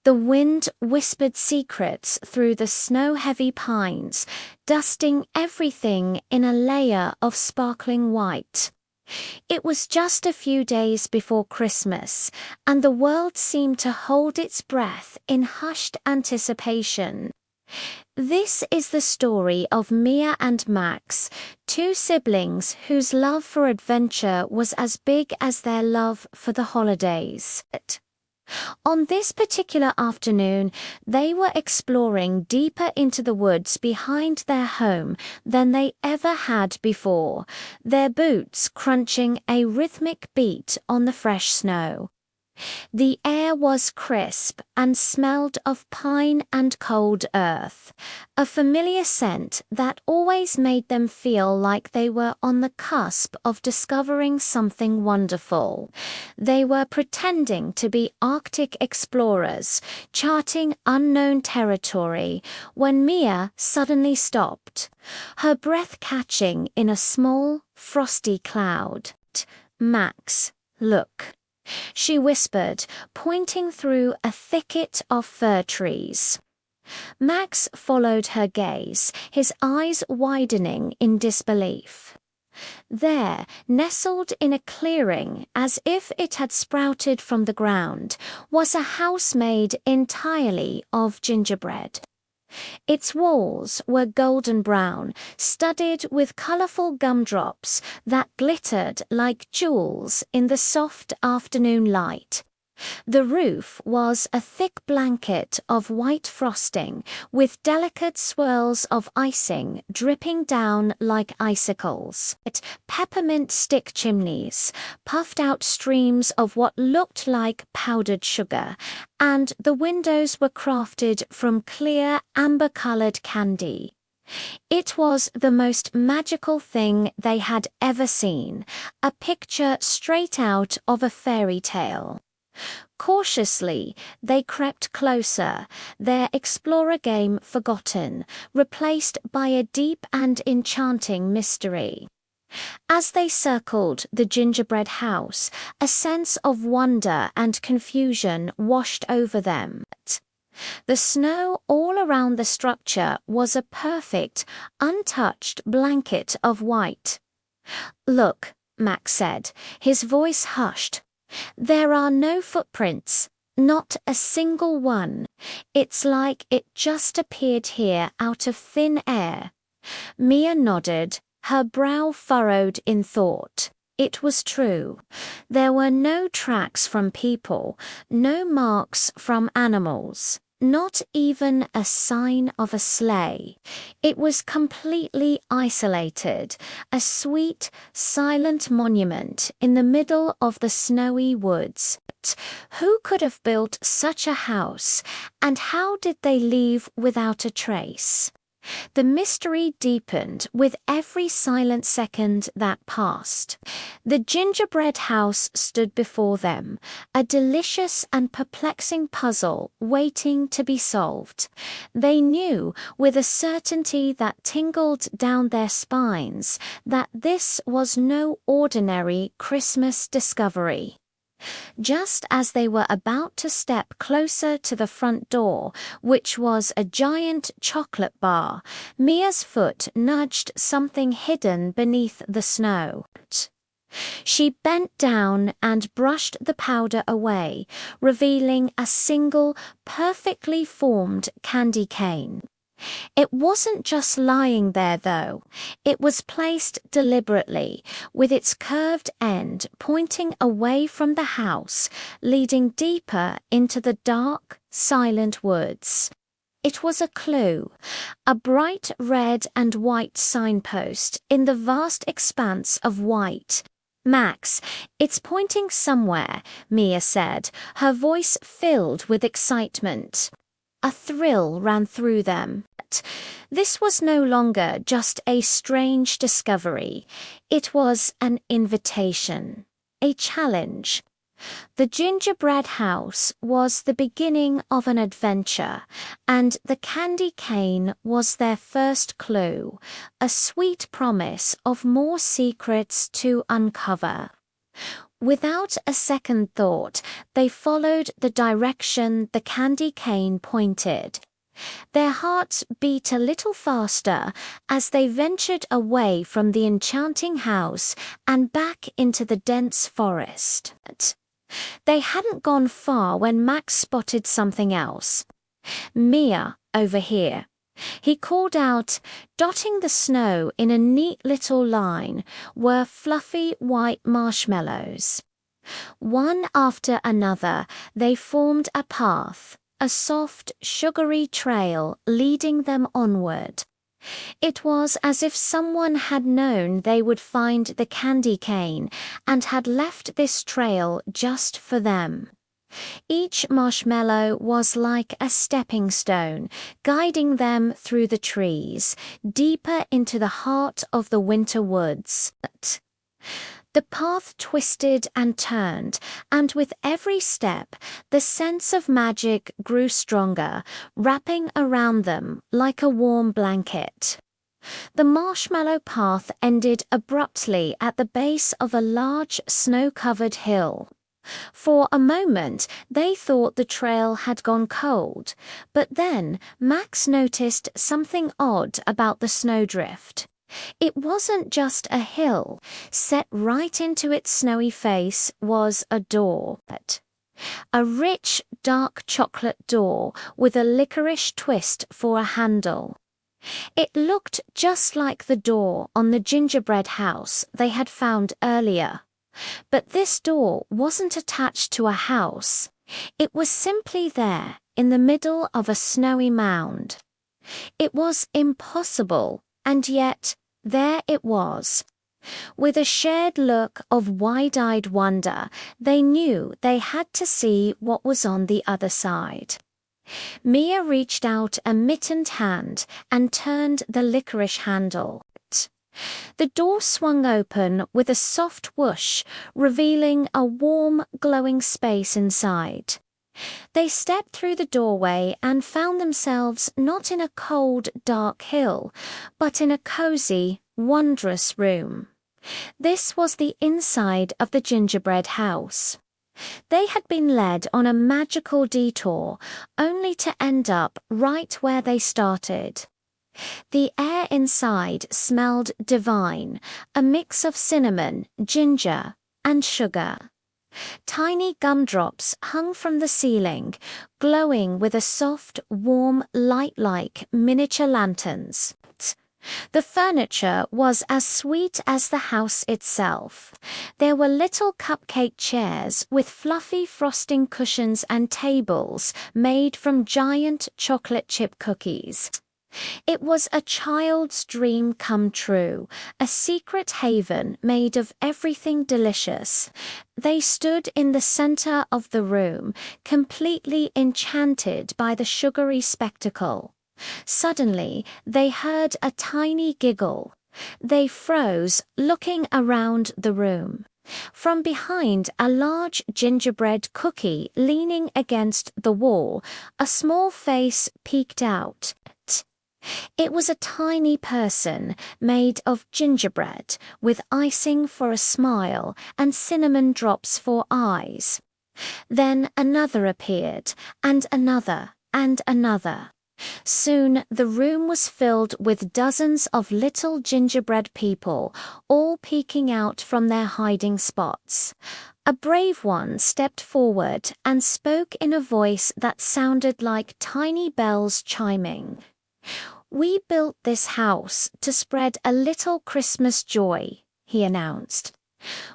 The wind whispered secrets through the snow-heavy pines, dusting everything in a layer of sparkling white. It was just a few days before Christmas, and the world seemed to hold its breath in hushed anticipation. This is the story of Mia and Max, two siblings whose love for adventure was as big as their love for the holidays. On this particular afternoon, they were exploring deeper into the woods behind their home than they ever had before, their boots crunching a rhythmic beat on the fresh snow. The air was crisp and smelled of pine and cold earth, a familiar scent that always made them feel like they were on the cusp of discovering something wonderful. They were pretending to be Arctic explorers, charting unknown territory, when Mia suddenly stopped, her breath catching in a small, frosty cloud. "Max, look," she whispered, pointing through a thicket of fir trees. Max followed her gaze, his eyes widening in disbelief. There, nestled in a clearing as if it had sprouted from the ground, was a house made entirely of gingerbread. Its walls were golden brown, studded with colorful gumdrops that glittered like jewels in the soft afternoon light. The roof was a thick blanket of white frosting, with delicate swirls of icing dripping down like icicles. Peppermint stick chimneys puffed out streams of what looked like powdered sugar, and the windows were crafted from clear, amber-colored candy. It was the most magical thing they had ever seen, a picture straight out of a fairy tale. Cautiously, they crept closer, their explorer game forgotten, replaced by a deep and enchanting mystery. As they circled the gingerbread house, a sense of wonder and confusion washed over them. The snow all around the structure was a perfect, untouched blanket of white. "Look," Max said, his voice hushed. "There are no footprints, not a single one. It's like it just appeared here out of thin air." Mia nodded, her brow furrowed in thought. It was true. There were no tracks from people, no marks from animals, not even a sign of a sleigh. It was completely isolated, a sweet, silent monument in the middle of the snowy woods. Who could have built such a house, and how did they leave without a trace? The mystery deepened with every silent second that passed. The gingerbread house stood before them, a delicious and perplexing puzzle waiting to be solved. They knew with a certainty that tingled down their spines that this was no ordinary Christmas discovery. Just as they were about to step closer to the front door, which was a giant chocolate bar, Mia's foot nudged something hidden beneath the snow. She bent down and brushed the powder away, revealing a single, perfectly formed candy cane. It wasn't just lying there, though. It was placed deliberately, with its curved end pointing away from the house, leading deeper into the dark, silent woods. It was a clue, a bright red and white signpost in the vast expanse of white. "Max, it's pointing somewhere," Mia said, her voice filled with excitement. A thrill ran through them. This was no longer just a strange discovery. It was an invitation, a challenge. The gingerbread house was the beginning of an adventure, and the candy cane was their first clue, a sweet promise of more secrets to uncover. Without a second thought, they followed the direction the candy cane pointed. Their hearts beat a little faster as they ventured away from the enchanting house and back into the dense forest. They hadn't gone far when Max spotted something else. "Mia, over here." He called out. Dotting the snow in a neat little line were fluffy white marshmallows. One after another, they formed a path, a soft, sugary trail leading them onward. It was as if someone had known they would find the candy cane and had left this trail just for them. Each marshmallow was like a stepping stone, guiding them through the trees, deeper into the heart of the winter woods. The path twisted and turned, and with every step, the sense of magic grew stronger, wrapping around them like a warm blanket. The marshmallow path ended abruptly at the base of a large snow-covered hill. For a moment, they thought the trail had gone cold, but then Max noticed something odd about the snowdrift. It wasn't just a hill. Set right into its snowy face was a door. A rich, dark chocolate door with a licorice twist for a handle. It looked just like the door on the gingerbread house they had found earlier. But this door wasn't attached to a house. It was simply there, in the middle of a snowy mound. It was impossible, and yet there it was. With a shared look of wide-eyed wonder, they knew they had to see what was on the other side. Mia reached out a mittened hand and turned the licorice handle. The door swung open with a soft whoosh, revealing a warm, glowing space inside. They stepped through the doorway and found themselves not in a cold, dark hill, but in a cozy, wondrous room. This was the inside of the gingerbread house. They had been led on a magical detour, only to end up right where they started. The air inside smelled divine, a mix of cinnamon, ginger, and sugar. Tiny gumdrops hung from the ceiling, glowing with a soft, warm light like miniature lanterns. The furniture was as sweet as the house itself. There were little cupcake chairs with fluffy frosting cushions and tables made from giant chocolate chip cookies. It was a child's dream come true, a secret haven made of everything delicious. They stood in the center of the room, completely enchanted by the sugary spectacle. Suddenly, they heard a tiny giggle. They froze, looking around the room. From behind a large gingerbread cookie leaning against the wall, a small face peeked out. It was a tiny person made of gingerbread, with icing for a smile and cinnamon drops for eyes. Then another appeared, and another, and another. Soon the room was filled with dozens of little gingerbread people, all peeking out from their hiding spots. A brave one stepped forward and spoke in a voice that sounded like tiny bells chiming. "We built this house to spread a little Christmas joy," he announced.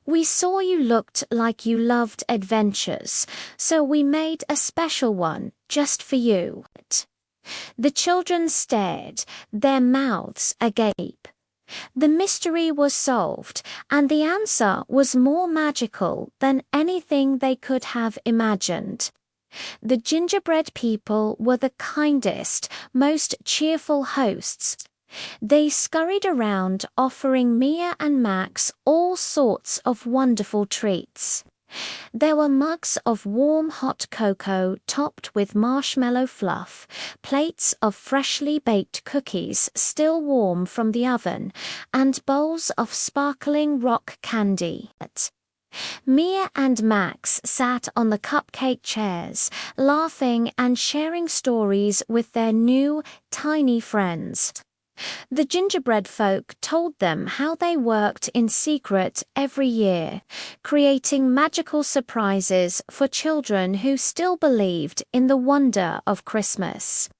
"We saw you looked like you loved adventures, so we made a special one just for you." The children stared, their mouths agape. The mystery was solved, and the answer was more magical than anything they could have imagined. The gingerbread people were the kindest, most cheerful hosts. They scurried around offering Mia and Max all sorts of wonderful treats. There were mugs of warm hot cocoa topped with marshmallow fluff, plates of freshly baked cookies still warm from the oven, and bowls of sparkling rock candy. Mia and Max sat on the cupcake chairs, laughing and sharing stories with their new, tiny friends. The gingerbread folk told them how they worked in secret every year, creating magical surprises for children who still believed in the wonder of Christmas.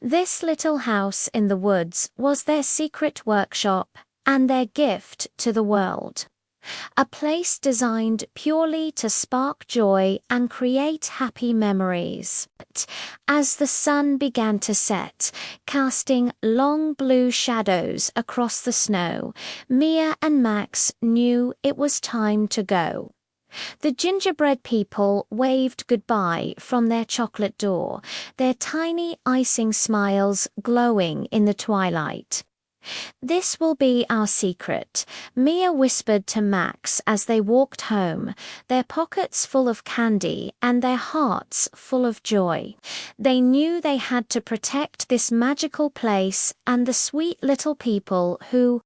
This little house in the woods was their secret workshop and their gift to the world. A place designed purely to spark joy and create happy memories. But as the sun began to set, casting long blue shadows across the snow, Mia and Max knew it was time to go. The gingerbread people waved goodbye from their chocolate door, their tiny icing smiles glowing in the twilight. "This will be our secret," Mia whispered to Max as they walked home, their pockets full of candy and their hearts full of joy. They knew they had to protect this magical place and the sweet little people who